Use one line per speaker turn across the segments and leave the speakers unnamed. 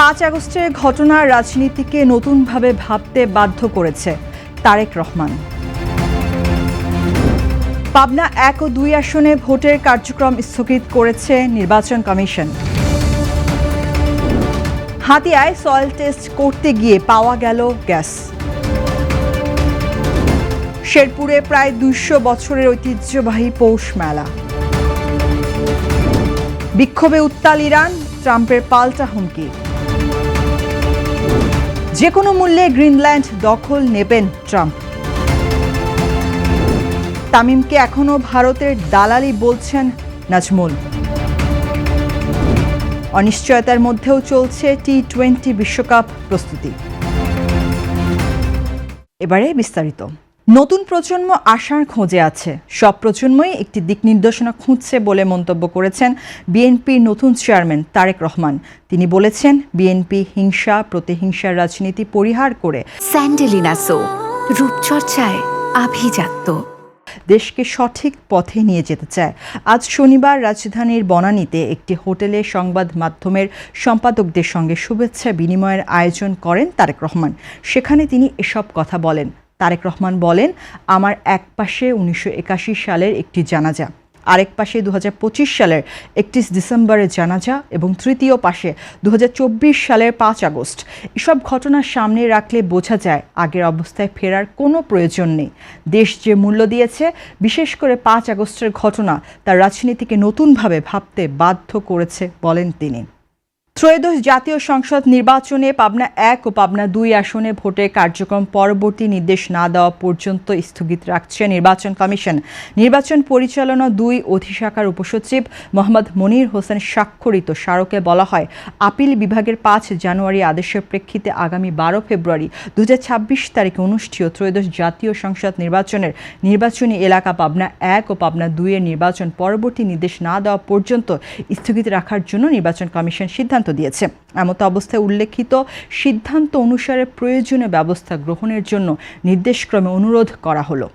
5 আগস্টের ঘটনা রাজনীতিকে নতুনভাবে ভাবতে বাধ্য করেছে তারেক রহমান। পাবনা 1 ও 2 আসনে ভোটের কার্যক্রম স্থগিত করেছে নির্বাচন কমিশন। হাতিয়ায় সয়েল টেস্ট করতে গিয়ে পাওয়া গেল গ্যাস। শেরপুরে প্রায় 200 বছরের ঐতিহ্যবাহী পৌষ মেলা। বিক্ষোভে উত্তাল ইরান, ট্রাম্পের পাল্টা হুমকি। যে কোনো মূল্যে গ্রিনল্যান্ড দখল নেবেন ট্রাম্প। তামিমকে এখনো ভারতের দালালি বলছেন নাজমুল। অনিশ্চয়তার মধ্যেও চলছে টি-20 বিশ্বকাপ প্রস্তুতি। এবারে বিস্তারিত। নতুন প্রজন্ম আশার খোঁজে আছে, সব প্রজন্মই একটি দিক নির্দেশনা খুঁজছে বলে মন্তব্য করেছেন বিএনপির নতুন চেয়ারম্যান তারেক রহমান। তিনি বলেছেন, বিএনপি হিংসা প্রতিহিংসার রাজনীতি পরিহার করে
স্যান্ডেলিনা সো রূপচর্চায় আভিজাত্য
দেশকে সঠিক পথে নিয়ে যেতে চায়। আজ শনিবার রাজধানীর বনানীতে একটি হোটেলে সংবাদ মাধ্যমের সম্পাদকদের সঙ্গে শুভেচ্ছা বিনিময়ের আয়োজন করেন তারেক রহমান। সেখানে তিনি এসব কথা বলেন। তারেক রহমান বলেন, আমার এক পাশে 1981 সালের একটি জানাজা, আরেক পাশে 2025 সালের 31 ডিসেম্বরের জানাজা এবং তৃতীয় পাশে 2024 সালের 5 আগস্ট। এসব ঘটনা সামনে রাখলে বোঝা যায় আগের অবস্থায় ফেরার কোনো প্রয়োজন নেই। দেশ যে মূল্য দিয়েছে, বিশেষ করে 5 আগস্টের ঘটনা তার রাজনীতিকে নতুনভাবে ভাবতে বাধ্য করেছে বলেন তিনি। ত্রয়োদশ জাতীয় সংসদ নির্বাচনে পাবনা 1 ও পাবনা 2 আসনে ভোটের কার্যক্রম পরবর্তী নির্দেশ না দেওয়া পর্যন্ত স্থগিত রাখছে নির্বাচন কমিশন। নির্বাচন পরিচালনা 2 অধিশাখার উপসচিব মোহাম্মদ মনির হোসেন স্বাক্ষরিত স্মারকে বলা হয়, আপিল বিভাগের 5 জানুয়ারি আদেশের প্রেক্ষিতে আগামী 12 ফেব্রুয়ারি 2026 তারিখে অনুষ্ঠিত ত্রয়োদশ জাতীয় সংসদ নির্বাচনের নির্বাচনী এলাকা পাবনা 1 ও পাবনা 2 এর নির্বাচন পরবর্তী নির্দেশ না দেওয়া পর্যন্ত স্থগিত রাখার জন্য নির্বাচন কমিশন সিদ্ধান্ত দিয়েছে। এমত অবস্থায় উল্লেখিত সিদ্ধান্ত অনুসারে প্রয়োজনীয় ব্যবস্থা গ্রহণের জন্য নির্দেশক্রমে অনুরোধ করা হলো।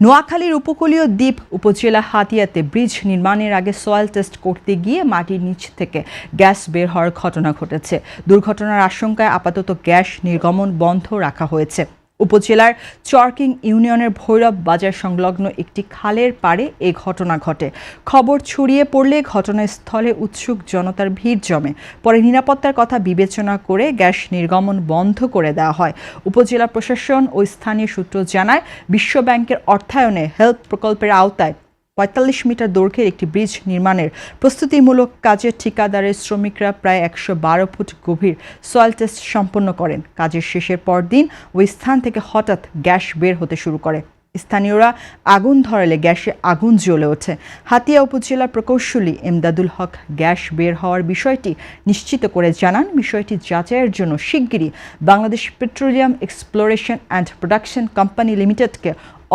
নোয়াখালীর উপকূলীয় দ্বীপ উপজেলা হাতিয়াতে ব্রিজ নির্মাণের আগে সয়েল টেস্ট করতে গিয়ে মাটির নিচ থেকে গ্যাস বের হওয়ার ঘটনা ঘটেছে। দুর্ঘটনার আশঙ্কায় আপাতত গ্যাস নির্গমন বন্ধ রাখা হয়েছে। উপজেলার চরকিং ইউনিয়নের ভৈরব বাজার সংলগ্ন একটি খালের পাড়ে এই ঘটনা ঘটে। খবর ছড়িয়ে পড়লে ঘটনাস্থলে উৎসুক জনতার ভিড় জমে। পরে নিরাপত্তার কথা বিবেচনা করে গ্যাস নির্গমন বন্ধ করে দেওয়া হয়। উপজেলা প্রশাসন ও স্থানীয় সূত্র জানায়, বিশ্ব ব্যাংকের অর্থায়নে হেল্প প্রকল্পের আওতায় 45 মিটার দৈর্ঘ্যের একটি ব্রিজ নির্মাণের প্রস্তুতিমূলক কাজের ঠিকাদারের শ্রমিকরা প্রায় 112 ফুট গভীর সয়েল টেস্ট সম্পন্ন করেন। কাজের শেষের পরদিন ওই স্থান থেকে হঠাৎ গ্যাস বের হতে শুরু করে। স্থানীয়রা আগুন ধরালে গ্যাসে আগুন জ্বলে ওঠে। হাতিয়া উপজেলার প্রকৌশলী এমদাদুল হক গ্যাস বের হওয়ার বিষয়টি নিশ্চিত করে জানান, বিষয়টি যাচাইয়ের জন্য শিগগিরই Bangladesh petroleum exploration and production company লিমিটেডকে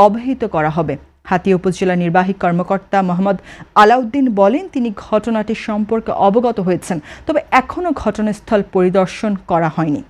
অবহিত করা হবে। হাতিয়া উপজেলা নির্বাহী কর্মকর্তা মোহাম্মদ আলাউদ্দিন বলেন, তিনি ঘটনাটি সম্পর্কে অবগত হয়েছেন, তবে এখনও ঘটনাস্থল পরিদর্শন করা হয়নি।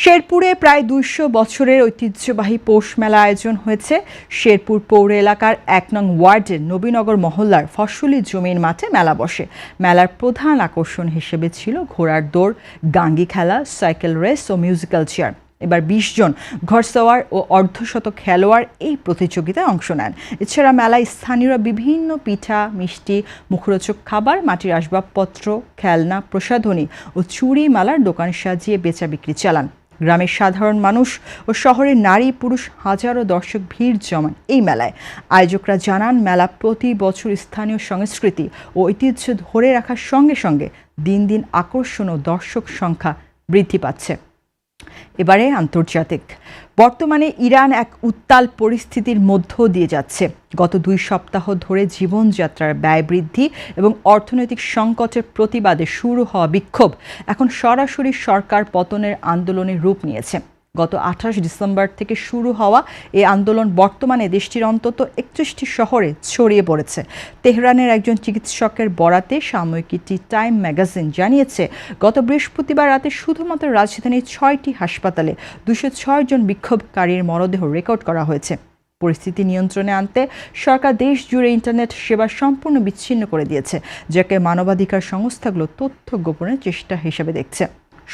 শেরপুরে প্রায় 200 বছরের ঐতিহ্যবাহী পৌষ মেলা আয়োজন হয়েছে। শেরপুর পৌর এলাকার 1 নং ওয়ার্ডের নবীনগর মহল্লার ফসলি জমির মাঠে মেলা বসে। মেলার প্রধান আকর্ষণ হিসেবে ছিল ঘোড়ার দৌড়, গাঙ্গি খেলা, সাইকেল রেস ও মিউজিক্যাল চেয়ার। এবার 20 জন ঘোড়সওয়ার ও অর্ধশত খেলোয়াড় এই প্রতিযোগিতায় অংশ নেন। এছাড়া মেলায় স্থানীয়রা বিভিন্ন পিঠা, মিষ্টি, মুখরোচক খাবার, মাটির আসবাবপত্র, খেলনা, প্রসাধনী ও চুড়ি মালার দোকান সাজিয়ে বেচা বিক্রি চালান। গ্রামের সাধারণ মানুষ ও শহরের নারী পুরুষ হাজারো দর্শক ভিড় জমান এই মেলায়। আয়োজকরা জানান, মেলা প্রতি বছর স্থানীয় সংস্কৃতি ও ঐতিহ্য ধরে রাখার সঙ্গে সঙ্গে দিন দিন আকর্ষণ ও দর্শক সংখ্যা বৃদ্ধি পাচ্ছে। এবারে আন্তর্জাতিক। বর্তমানে ইরান এক উত্তাল পরিস্থিতির মধ্য দিয়ে যাচ্ছে। গত 2 সপ্তাহ ধরে জীবনযাত্রার ব্যয় বৃদ্ধি এবং অর্থনৈতিক সংকটের প্রতিবাদে শুরু হওয়া বিক্ষোভ এখন সরাসরি সরকার পতনের আন্দোলনের রূপ নিয়েছে। গত 28 ডিসেম্বর থেকে শুরু হওয়া এই আন্দোলন বর্তমানে দেশটির অন্তত 31টি শহরে ছড়িয়ে পড়েছে। তেহরানের একজন চিকিৎসকের বরাতে সাময়িকীটি টাইম ম্যাগাজিন জানিয়েছে, গত বৃহস্পতিবার রাতে শুধুমাত্র রাজধানীর 6টি হাসপাতালে 206 জন বিক্ষোভকারীর মরদেহ রেকর্ড করা হয়েছে। পরিস্থিতি নিয়ন্ত্রণে আনতে সরকার দেশ জুড়ে ইন্টারনেট সেবা সম্পূর্ণ বিচ্ছিন্ন করে দিয়েছে, যাকে মানবাধিকার সংস্থাগুলো তথ্য গোপনের চেষ্টা হিসেবে দেখছে।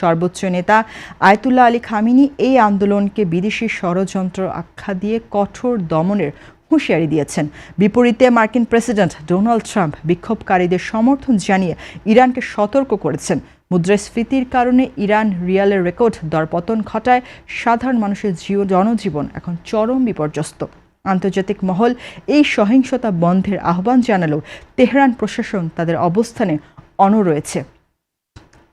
সর্বোচ্চ নেতা আয়াতুল্লাহ আলী খামেনি এই আন্দোলনকে বিদেশি ষড়যন্ত্র আখ্যা দিয়ে কঠোর দমনের হুঁশিয়ারি দিয়েছেন। বিপরীতে মার্কিন প্রেসিডেন্ট ডোনাল্ড ট্রাম্প বিক্ষোভকারীদের সমর্থন জানিয়ে ইরানকে সতর্ক করেছেন। মুদ্রাস্ফীতির কারণে ইরান রিয়ালের রেকর্ড দরপতন ঘটায় সাধারণ মানুষের জনজীবন এখন চরম বিপর্যস্ত। আন্তর্জাতিক মহল এই সহিংসতা বন্ধের আহ্বান জানালেও তেহরান প্রশাসন তাদের অবস্থানে অনড় রয়েছে।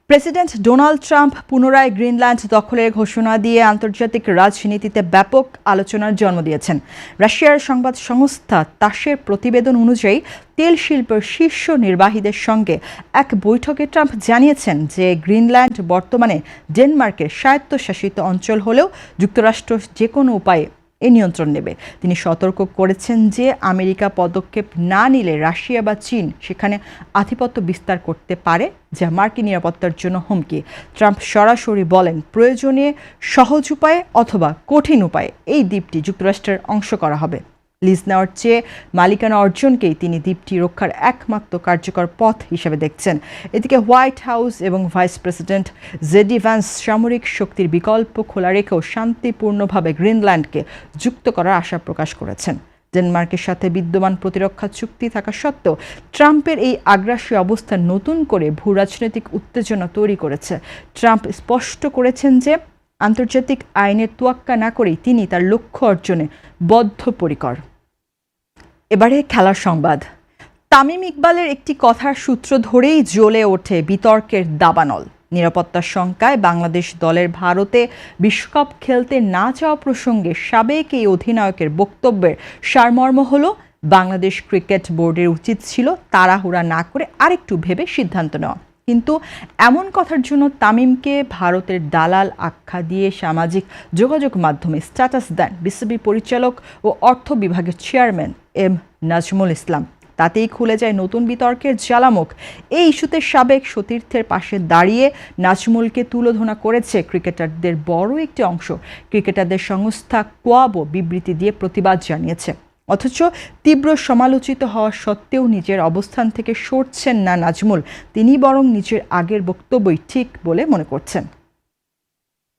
প্রেসিডেন্ট ডোনাল্ড ট্রাম্প পুনরায় গ্রিনল্যান্ড দখলের ঘোষণা দিয়ে আন্তর্জাতিক রাজনীতিতে ব্যাপক আলোচনার জন্ম দিয়েছেন। রাশিয়ার সংবাদ সংস্থা তাসের প্রতিবেদন অনুযায়ী তেল শিল্পের শীর্ষ নির্বাহীদের সঙ্গে এক বৈঠকে ট্রাম্প জানিয়েছেন যে গ্রিনল্যান্ড বর্তমানে ডেনমার্কের স্বায়ত্তশাসিত অঞ্চল হলেও যুক্তরাষ্ট্র যে কোনো উপায়ে নিয়ন্ত্রণ নেবে। তিনি সতর্ক করেছেন যে আমেরিকা পদক্ষেপ না নিলে রাশিয়া বা চীন সেখানে আধিপত্য বিস্তার করতে পারে, যা মার্কিন নিরাপত্তার জন্য হুমকি। ট্রাম্প সরাসরি বলেন, প্রয়োজনে সহজ উপায়ে অথবা কঠিন উপায়ে এই দ্বীপটি যুক্তরাষ্ট্রের অংশ করা হবে। লিজ নেওয়ার চেয়ে মালিকানা অর্জনকেই তিনি দ্বীপটি রক্ষার একমাত্র কার্যকর পথ হিসেবে দেখছেন। এদিকে হোয়াইট হাউস এবং ভাইস প্রেসিডেন্ট জেডি ভ্যান্স সামরিক শক্তির বিকল্প খোলা রেখেও শান্তিপূর্ণভাবে গ্রিনল্যান্ডকে যুক্ত করার আশা প্রকাশ করেছেন। ডেনমার্কের সাথে বিদ্যমান প্রতিরক্ষা চুক্তি থাকা সত্ত্বেও ট্রাম্পের এই আগ্রাসী অবস্থান নতুন করে ভূরাজনৈতিক উত্তেজনা তৈরি করেছে। ট্রাম্প স্পষ্ট করেছেন যে আন্তর্জাতিক আইনের তোয়াক্কা না করেই তিনি তার লক্ষ্য অর্জনে বদ্ধপরিকর। এবারে খেলার সংবাদ। তামিম ইকবালের একটি কথার সূত্র ধরেই জ্বলে ওঠে বিতর্কের দাবানল। নিরাপত্তার শঙ্কায় বাংলাদেশ দলের ভারতে বিশ্বকাপ খেলতে না যাওয়া প্রসঙ্গে সাবেক এই অধিনায়কের বক্তব্যের সারমর্ম হলো, বাংলাদেশ ক্রিকেট বোর্ডের উচিত ছিল তাড়াহুড়া না করে আরেকটু ভেবে সিদ্ধান্ত নেওয়া। কিন্তু এমন কথার জন্য তামিমকে ভারতের দালাল আখ্যা দিয়ে সামাজিক যোগাযোগ মাধ্যমে স্ট্যাটাস দেন বিসিবি পরিচালক ও অর্থ বিভাগের চেয়ারম্যান এম নাজমুল ইসলাম। তাতেই খুলে যায় নতুন বিতর্কের জ্বালামুখ। এই ইস্যুতে সাবেক সতীর্থের পাশে দাঁড়িয়ে নাজমুলকে তুলোধনা করেছে ক্রিকেটারদের বড় একটি অংশ। ক্রিকেটারদের সংস্থা কোয়াবো বিবৃতি দিয়ে প্রতিবাদ জানিয়েছে। অথচ তীব্র সমালোচিত হওয়া সত্ত্বেও নিজের অবস্থান থেকে সরছেন না নাজমুল। তিনি বরং নিজের আগের বক্তব্যই ঠিক বলে মনে করছেন।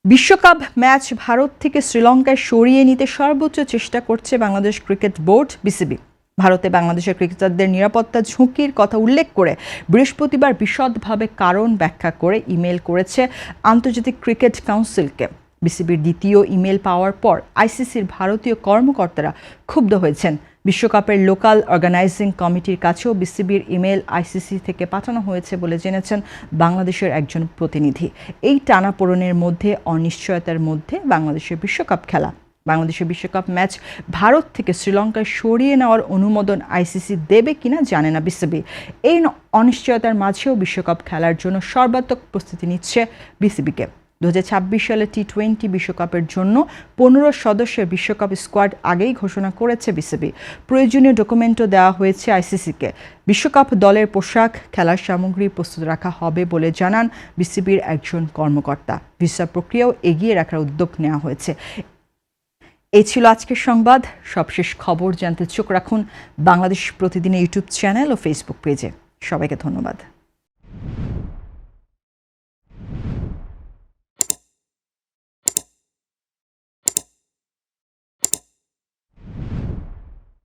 বিশ্বকাপ ম্যাচ ভারত থেকে শ্রীলঙ্কায় সরিয়ে নিতে সর্বোচ্চ চেষ্টা করছে বাংলাদেশ ক্রিকেট বোর্ড বিসিবি। ভারতে বাংলাদেশের ক্রিকেটারদের নিরাপত্তা ঝুঁকির কথা উল্লেখ করে বৃহস্পতিবার বিশদভাবে কারণ ব্যাখ্যা করে ইমেল করেছে আন্তর্জাতিক ক্রিকেট কাউন্সিলকে। বিসিবির দ্বিতীয় ইমেল পাওয়ার পর আইসিসির ভারতীয় কর্মকর্তারা ক্ষুব্ধ হয়েছেন। বিশ্বকাপের লোকাল অর্গানাইজিং কমিটির কাছেও বিসিবির ইমেল আইসিসি থেকে পাঠানো হয়েছে বলে জেনেছেন বাংলাদেশের একজন প্রতিনিধি। এই টানাপোড়েনের মধ্যে অনিশ্চয়তার মধ্যে বাংলাদেশের বিশ্বকাপ খেলা। বাংলাদেশের বিশ্বকাপ ম্যাচ ভারত থেকে শ্রীলঙ্কায় সরিয়ে নেওয়ার অনুমোদন আইসিসি দেবে কিনা জানে না বিসিবি। এই অনিশ্চয়তার মাঝেও বিশ্বকাপ খেলার জন্য সর্বাত্মক প্রস্তুতি নিচ্ছে বিসিবিকে। 2026 সালে টি-20 বিশ্বকাপের জন্য 15 সদস্যের বিশ্বকাপ স্কোয়াড আগেই ঘোষণা করেছে বিসিবি। প্রয়োজনীয় ডকুমেন্টও দেওয়া হয়েছে আইসিসিকে। বিশ্বকাপ দলের পোশাক, খেলার সামগ্রী প্রস্তুত রাখা হবে বলে জানান বিসিবির একজন কর্মকর্তা। ভিসা প্রক্রিয়াও এগিয়ে রাখার উদ্যোগ নেওয়া হয়েছে। এই ছিল আজকের সংবাদ। সবশেষ খবর জানতে চোখ রাখুন বাংলাদেশ প্রতিদিনের ইউটিউব চ্যানেল ও ফেসবুক পেজে। সবাইকে ধন্যবাদ।